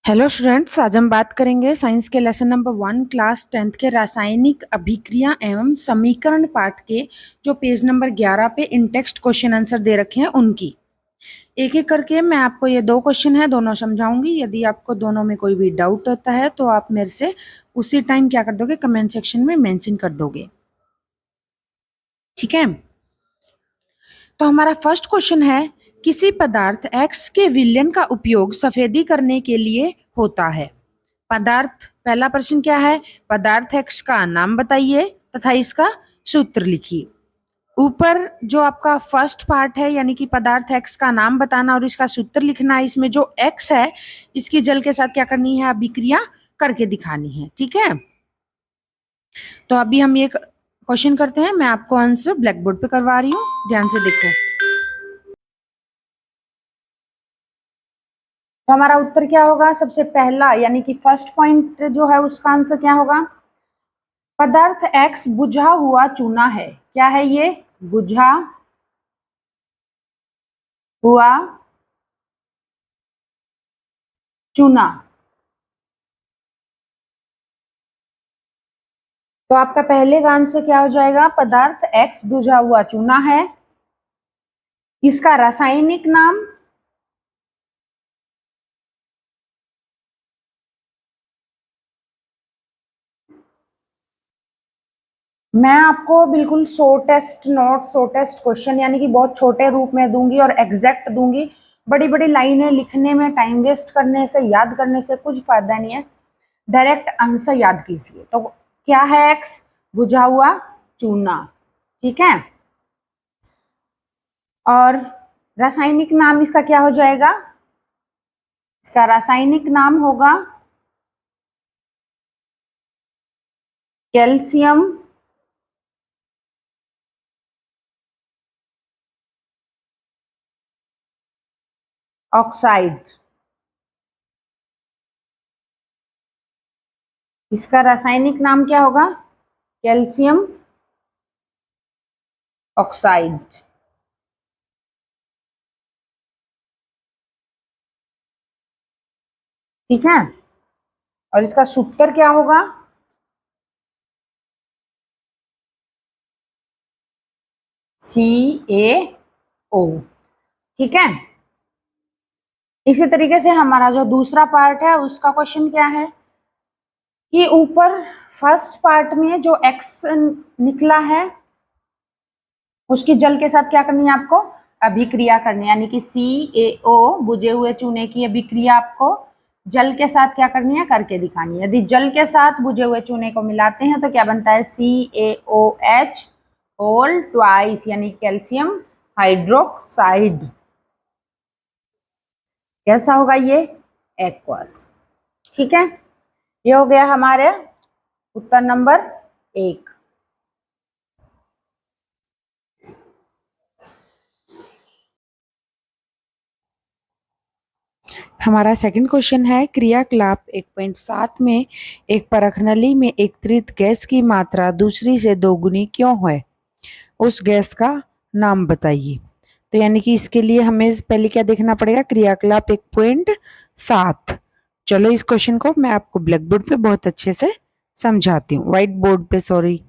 Hello students, आज हम बात करेंगे साइंस के लेसन नंबर 1 क्लास 10th के रासायनिक अभिक्रिया एवं समीकरण पाठ के जो पेज नंबर 11 पे इन टेक्स्ट क्वेश्चन आंसर दे रखे हैं उनकी एक एक करके मैं आपको ये दो क्वेश्चन है दोनों समझाऊंगी। यदि आपको दोनों में कोई भी डाउट होता है तो आप मेरे से उसी टाइम क्या कर दोगे, कमेंट सेक्शन में मेंशन कर दोगे। ठीक है, तो हमारा फर्स्ट क्वेश्चन है, किसी पदार्थ X के विलयन का उपयोग सफेदी करने के लिए होता है। पदार्थ, पहला प्रश्न क्या है, पदार्थ X का नाम बताइए तथा इसका सूत्र लिखिए। ऊपर जो आपका फर्स्ट पार्ट है यानी कि पदार्थ X का नाम बताना और इसका सूत्र लिखना है, इसमें जो X है इसकी जल के साथ क्या करनी है, अभिक्रिया करके दिखानी है। ठीक है, तो अभी हम ये क्वेश्चन करते हैं। मैं आपको आंसर ब्लैक बोर्ड पे करवा रही हूँ, ध्यान से देखो। तो हमारा उत्तर क्या होगा, सबसे पहला यानी कि फर्स्ट पॉइंट जो है उसका आंसर क्या होगा, पदार्थ X बुझा हुआ चूना है। क्या है ये, बुझा हुआ चूना। तो आपका पहले का आंसर क्या हो जाएगा, पदार्थ X बुझा हुआ चूना है। इसका रासायनिक नाम, मैं आपको बिल्कुल शॉर्टेस्ट नोट, शॉर्टेस्ट क्वेश्चन यानी कि बहुत छोटे रूप में दूंगी और एग्जैक्ट दूंगी। बड़ी बड़ी लाइनें लिखने में टाइम वेस्ट करने से, याद करने से कुछ फायदा नहीं है। डायरेक्ट आंसर याद कीजिए। तो क्या है, X बुझा हुआ चूना। ठीक है, और रासायनिक नाम इसका क्या हो जाएगा, इसका रासायनिक नाम होगा कैल्शियम ऑक्साइड। इसका रासायनिक नाम क्या होगा, कैल्शियम ऑक्साइड। ठीक है, और इसका सूत्र क्या होगा, CaO। ठीक है, इसी तरीके से हमारा जो दूसरा पार्ट है उसका क्वेश्चन क्या है कि ऊपर फर्स्ट पार्ट में जो X निकला है उसकी जल के साथ क्या करनी है आपको, अभिक्रिया करनी है। यानी कि CaO बुझे हुए चूने की अभिक्रिया आपको जल के साथ क्या करनी है, करके दिखानी है। यदि जल के साथ बुझे हुए चूने को मिलाते हैं तो क्या बनता है, CaOH होल ट्वाइस यानी कैल्शियम हाइड्रोक्साइड। कैसा होगा ये, एक्वस। ठीक है, ये हो गया हमारे उत्तर नंबर 1। हमारा सेकंड क्वेश्चन है, क्रियाकलाप 1.7 में एक परख नली में एकत्रित गैस की मात्रा दूसरी से दोगुनी क्यों है, उस गैस का नाम बताइए। तो यानी कि इसके लिए हमें पहले क्या देखना पड़ेगा, क्रियाकलाप 1.7। चलो इस क्वेश्चन को मैं आपको ब्लैक बोर्ड पे बहुत अच्छे से समझाती हूँ, व्हाइट बोर्ड पे सॉरी।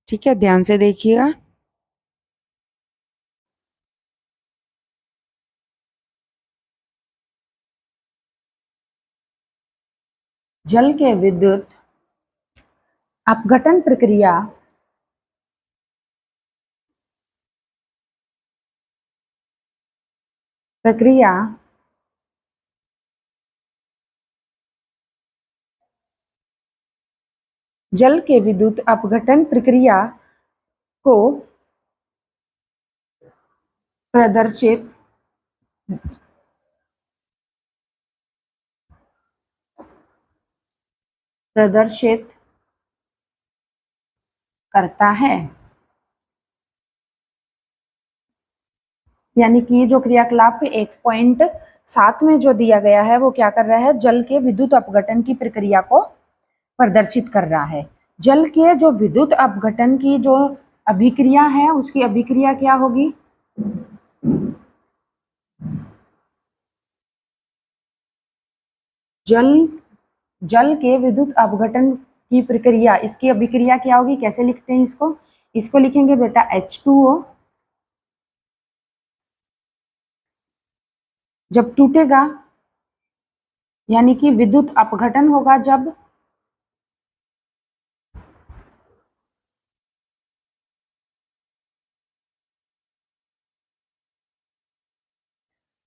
ठीक है, ध्यान से देखिएगा। जल के विद्युत अपघटन प्रक्रिया प्रक्रिया जल के विद्युत अपघटन प्रक्रिया को प्रदर्शित प्रदर्शित करता है। यानी कि जो क्रियाकलाप 1.7 में जो दिया गया है वो क्या कर रहा है, जल के विद्युत अपघटन की प्रक्रिया को प्रदर्शित कर रहा है। जल के जो विद्युत अपघटन की जो अभिक्रिया है उसकी अभिक्रिया क्या होगी, जल जल के विद्युत अपघटन की प्रक्रिया, इसकी अभिक्रिया क्या होगी, कैसे लिखते हैं इसको, इसको लिखेंगे बेटा H2O। जब टूटेगा यानी कि विद्युत अपघटन होगा जब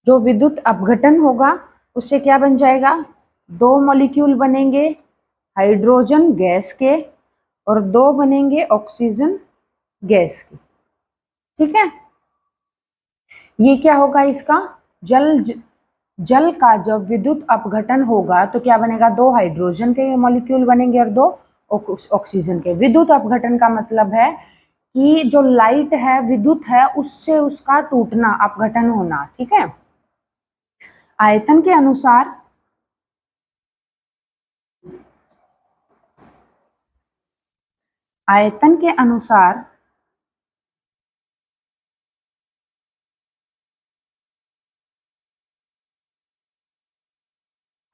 जो विद्युत अपघटन होगा उससे क्या बन जाएगा, दो मॉलिक्यूल बनेंगे हाइड्रोजन गैस के और दो बनेंगे ऑक्सीजन गैस के। ठीक है, ये क्या होगा इसका, जल का जब विद्युत अपघटन होगा तो क्या बनेगा, दो हाइड्रोजन के मॉलिक्यूल बनेंगे और दो ऑक्सीजन के। विद्युत अपघटन का मतलब है कि जो लाइट है, विद्युत है, उससे उसका टूटना, अपघटन होना। ठीक है, आयतन के अनुसार आयतन के अनुसार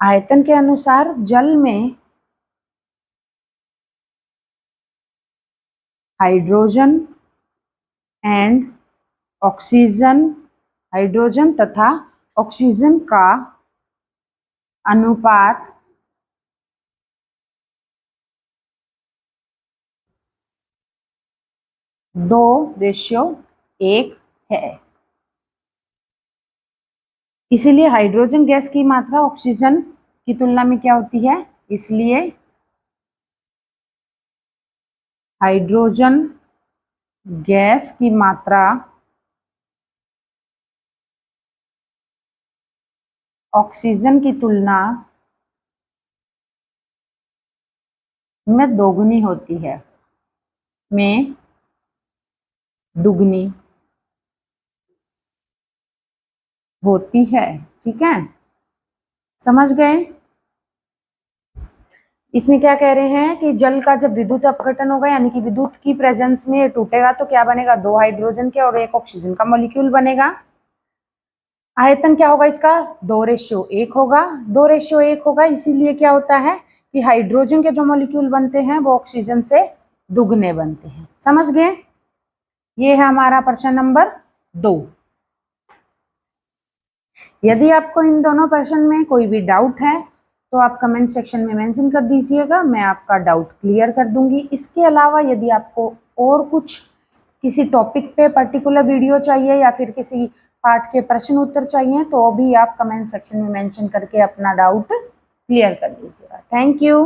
आयतन के अनुसार जल में हाइड्रोजन एंड ऑक्सीजन, हाइड्रोजन तथा ऑक्सीजन का अनुपात 2:1 है। इसीलिए हाइड्रोजन गैस की मात्रा ऑक्सीजन की तुलना में क्या होती है, इसलिए हाइड्रोजन गैस की मात्रा ऑक्सीजन की तुलना में दोगुनी होती है, में दुगनी होती है। ठीक है, समझ गए। इसमें क्या कह रहे हैं कि जल का जब विद्युत अपघटन होगा यानी कि विद्युत की प्रेजेंस में टूटेगा तो क्या बनेगा, दो हाइड्रोजन के और एक ऑक्सीजन का मॉलिक्यूल बनेगा। आयतन क्या होगा इसका, 2:1 होगा। 2:1 होगा, इसीलिए क्या होता है कि हाइड्रोजन के जो मॉलिक्यूल बनते हैं वो ऑक्सीजन से दुगने बनते हैं। समझ गए, ये है हमारा प्रश्न नंबर 2। यदि आपको इन दोनों प्रश्न में कोई भी डाउट है तो आप कमेंट सेक्शन में मेंशन कर दीजिएगा, मैं आपका डाउट क्लियर कर दूंगी। इसके अलावा यदि आपको और कुछ किसी टॉपिक पे पर्टिकुलर वीडियो चाहिए या फिर किसी पार्ट के प्रश्न उत्तर चाहिए तो भी आप कमेंट सेक्शन में मेंशन करके अपना डाउट क्लियर कर दीजिएगा। Thank you.